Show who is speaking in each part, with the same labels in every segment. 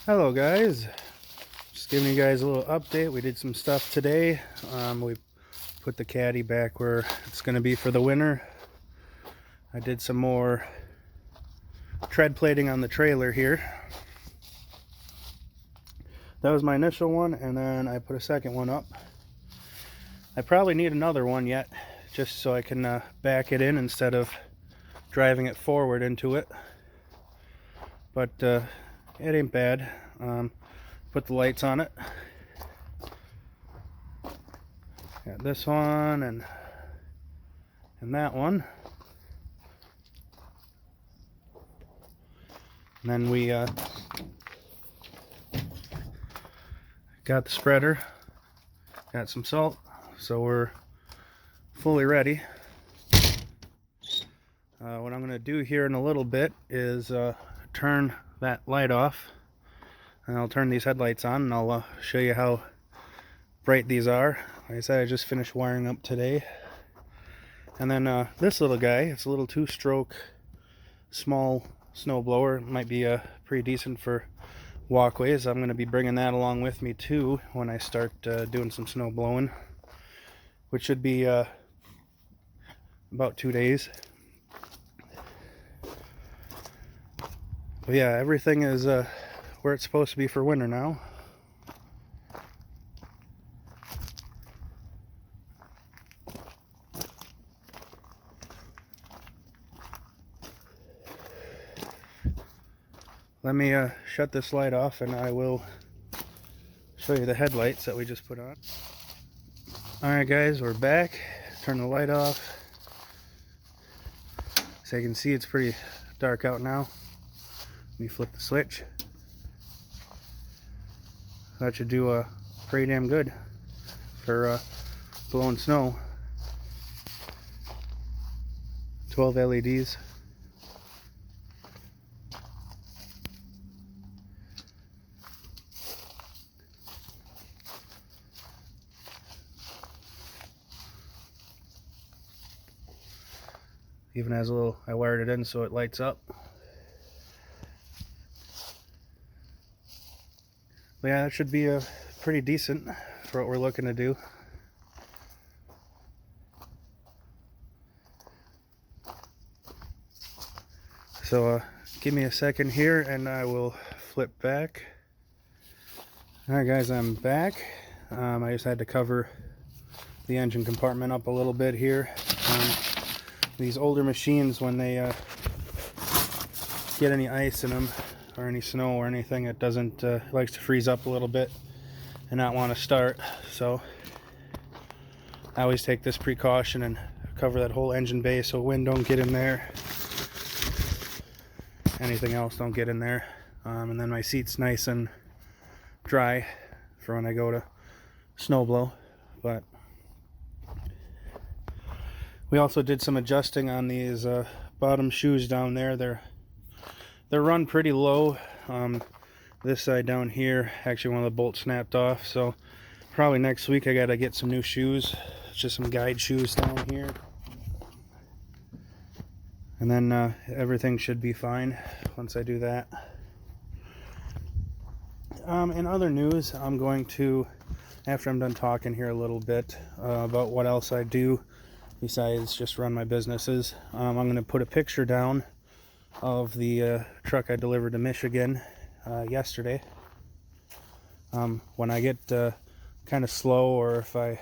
Speaker 1: Hello guys, just giving you guys a little update. We did some stuff today. We put the caddy back where it's going to be for the winter. I did some more tread plating on the trailer here. That was my initial one, and then I put a second one up. I probably need another one yet, just so I can back it in instead of driving it forward into it. But it ain't bad. Put the lights on it. Got this one and that one. And then we got the spreader, got some salt, so we're fully ready. What I'm going to do here in a little bit is turn that light off, and I'll turn these headlights on, and I'll show you how bright these are. Like I said, I just finished wiring up today. And then this little guy, it's a little 2-stroke small snow blower. It might be pretty decent for walkways. I'm going to be bringing that along with me too when I start doing some snow blowing, which should be about 2 days. But yeah, everything is where it's supposed to be for winter now. Let me shut this light off, and I will show you the headlights that we just put on. Alright guys, we're back. Turn the light off. So you can see it's pretty dark out now. Let me flip the switch. That should do pretty damn good for blowing snow. 12 LEDs. Even has a little, I wired it in so it lights up. But yeah, that should be pretty decent for what we're looking to do. So give me a second here and I will flip back. Alright guys, I'm back. I just had to cover the engine compartment up a little bit here. These older machines, when they get any ice in them or any snow or anything, it doesn't likes to freeze up a little bit and not want to start. So I always take this precaution and cover that whole engine bay so wind don't get in there, anything else don't get in there, and then my seat's nice and dry for when I go to snow blow. But we also did some adjusting on these bottom shoes down there. They're run pretty low. This side down here, actually one of the bolts snapped off, so probably next week I gotta get some new shoes. It's just some guide shoes down here, and then everything should be fine once I do that. In other news, I'm going to, after I'm done talking here a little bit about what else I do besides just run my businesses, I'm going to put a picture down of the truck I delivered to Michigan yesterday. When I get kind of slow, or if I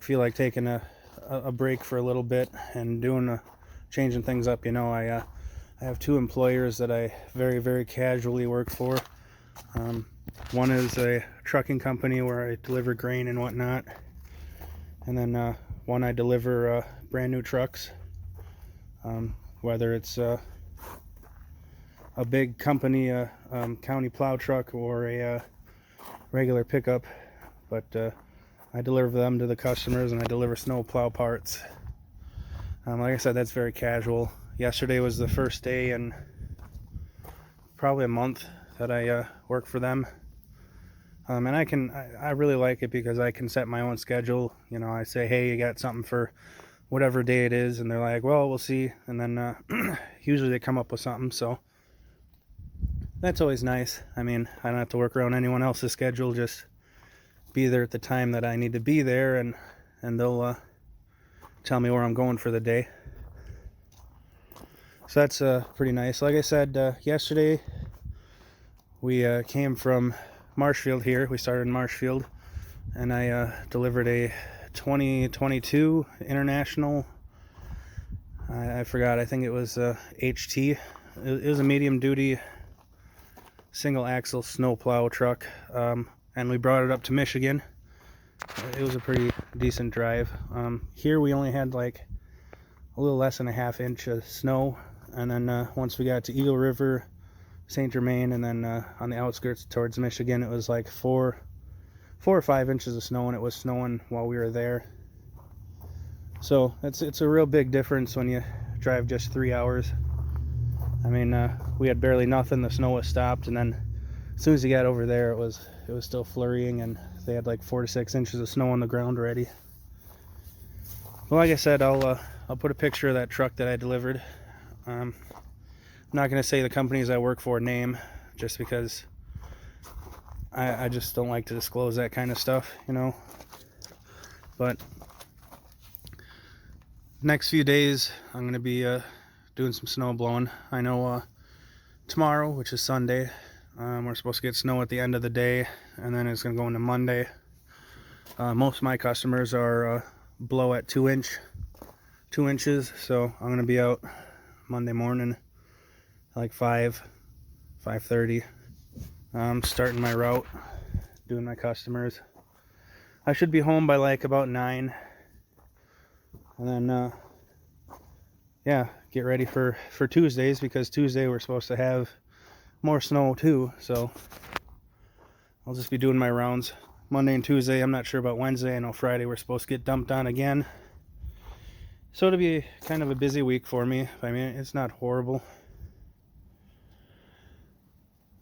Speaker 1: feel like taking a break for a little bit and doing changing things up, you know, I have 2 employers that I very casually work for. One is a trucking company where I deliver grain and whatnot, and then one I deliver brand new trucks, whether it's a big company, county plow truck, or a regular pickup. But I deliver them to the customers, and I deliver snow plow parts. Like I said, that's very casual. Yesterday was the first day in probably a month that I work for them. And I really like it because I can set my own schedule. You know, I say, hey, you got something for whatever day it is, and they're like, well, we'll see. And then usually they come up with something. So that's always nice. I mean, I don't have to work around anyone else's schedule, just be there at the time that I need to be there, and they'll tell me where I'm going for the day. So that's pretty nice. Like I said, yesterday we came from Marshfield here. We started in Marshfield, and I delivered a 2022 International, I forgot, I think it was HT. It was a medium duty single axle snowplow truck, and we brought it up to Michigan. It was a pretty decent drive. Here we only had like a little less than a ½ inch of snow, and then once we got to Eagle River, St. Germain, and then on the outskirts towards Michigan, it was like 4 or 5 inches of snow, and it was snowing while we were there. So it's a real big difference when you drive just 3 hours. I mean, we had barely nothing. The snow was stopped, and then as soon as you got over there, it was still flurrying, and they had like 4 to 6 inches of snow on the ground already. Well, like I said, I'll put a picture of that truck that I delivered. I'm not going to say the companies I work for name, just because I just don't like to disclose that kind of stuff, you know. But next few days, I'm going to be doing some snow blowing. I know tomorrow, which is Sunday, we're supposed to get snow at the end of the day, and then it's going to go into Monday. Most of my customers are blow at 2 inches, so I'm going to be out Monday morning like 5:30. I'm starting my route, doing my customers. I should be home by like about 9, and then yeah, get ready for Tuesdays, because Tuesday we're supposed to have more snow too. So I'll just be doing my rounds Monday and Tuesday. I'm not sure about Wednesday. I know Friday we're supposed to get dumped on again. So it'll be kind of a busy week for me. I mean, it's not horrible.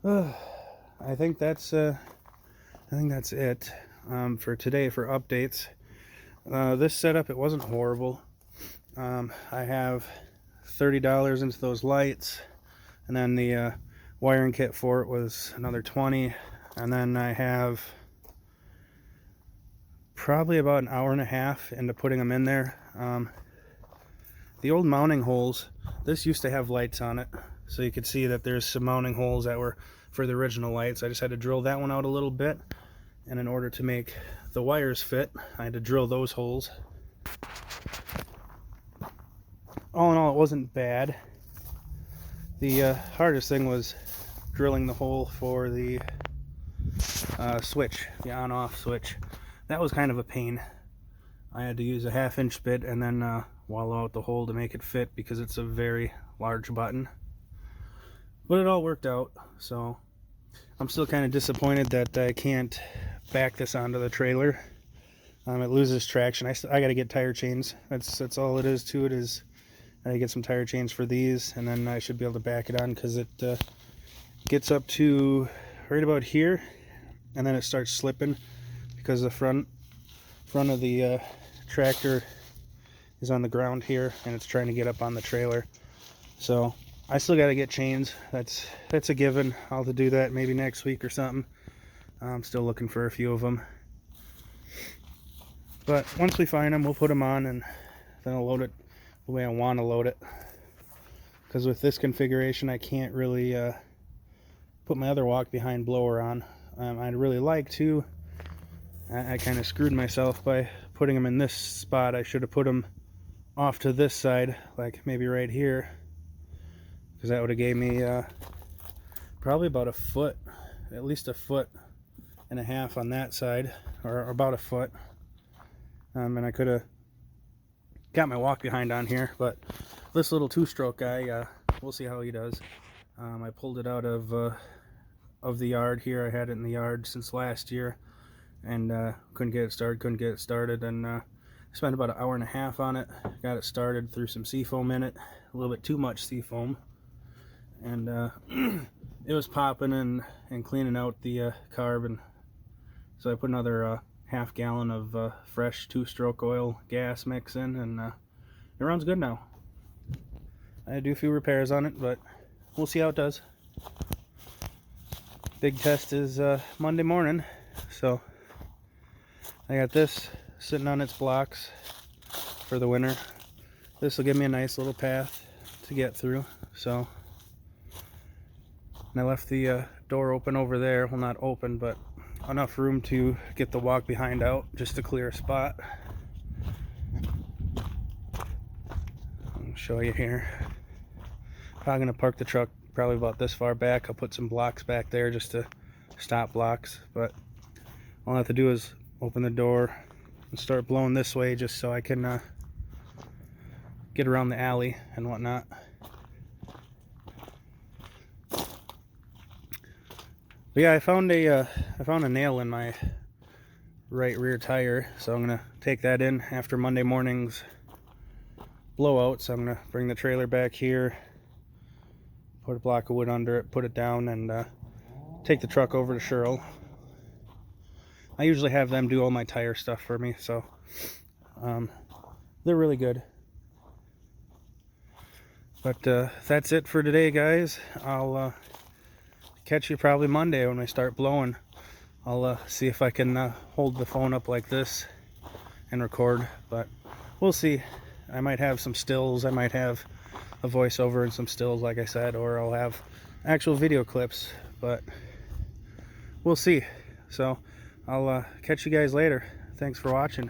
Speaker 1: I think that's it for today for updates. This setup, it wasn't horrible. I have $30 into those lights, and then the wiring kit for it was another $20, and then I have probably about an hour and a half into putting them in there. The old mounting holes, this used to have lights on it, so you could see that there's some mounting holes that were for the original lights. I just had to drill that one out a little bit, and in order to make the wires fit, I had to drill those holes. All in all, it wasn't bad. The hardest thing was drilling the hole for the switch, the on-off switch. That was kind of a pain. I had to use a ½ inch bit and then wallow out the hole to make it fit, because it's a very large button. But it all worked out, so I'm still kind of disappointed that I can't back this onto the trailer. It loses traction. I got to get tire chains. That's all it is to it, is I get some tire chains for these, and then I should be able to back it on, because it gets up to right about here, and then it starts slipping because the front of the tractor is on the ground here, and it's trying to get up on the trailer. So I still got to get chains. That's a given. I'll have to do that maybe next week or something. I'm still looking for a few of them, but once we find them, we'll put them on, and then I'll load it the way I want to load it, because with this configuration I can't really put my other walk behind blower on. I'd really like to. I kind of screwed myself by putting them in this spot. I should have put them off to this side, like maybe right here, because that would have gave me probably about a foot, at least 1.5 feet on that side, or about a foot. And I could have got my walk behind on here, but this little 2-stroke guy, we'll see how he does. I pulled it out of the yard here. I had it in the yard since last year, and couldn't get it started, and I spent about 1.5 hours on it. Got it started, threw some seafoam in it, a little bit too much seafoam, and it was popping and cleaning out the carb, and so I put another ½ gallon of fresh 2-stroke oil gas mix in, and it runs good now. I had to do a few repairs on it, but we'll see how it does. big test is Monday morning. So I got this sitting on its blocks for the winter. This will give me a nice little path to get through. So, and I left the door open over there. Well, not open, but enough room to get the walk behind out, just to clear a spot. I'll show you here. Probably gonna park the truck probably about this far back. I'll put some blocks back there just to stop blocks, but all I have to do is open the door and start blowing this way just so I can get around the alley and whatnot. But yeah, I found a nail in my right rear tire, so I'm gonna take that in after Monday morning's blowout. So I'm gonna bring the trailer back here, put a block of wood under it, put it down, and take the truck over to Sherrill. I usually have them do all my tire stuff for me, so they're really good. But that's it for today, guys. I'll catch you probably Monday when I start blowing. I'll see if I can hold the phone up like this and record, but we'll see. I might have some stills, I might have a voiceover and some stills, like I said, or I'll have actual video clips, but we'll see. So I'll catch you guys later. Thanks for watching.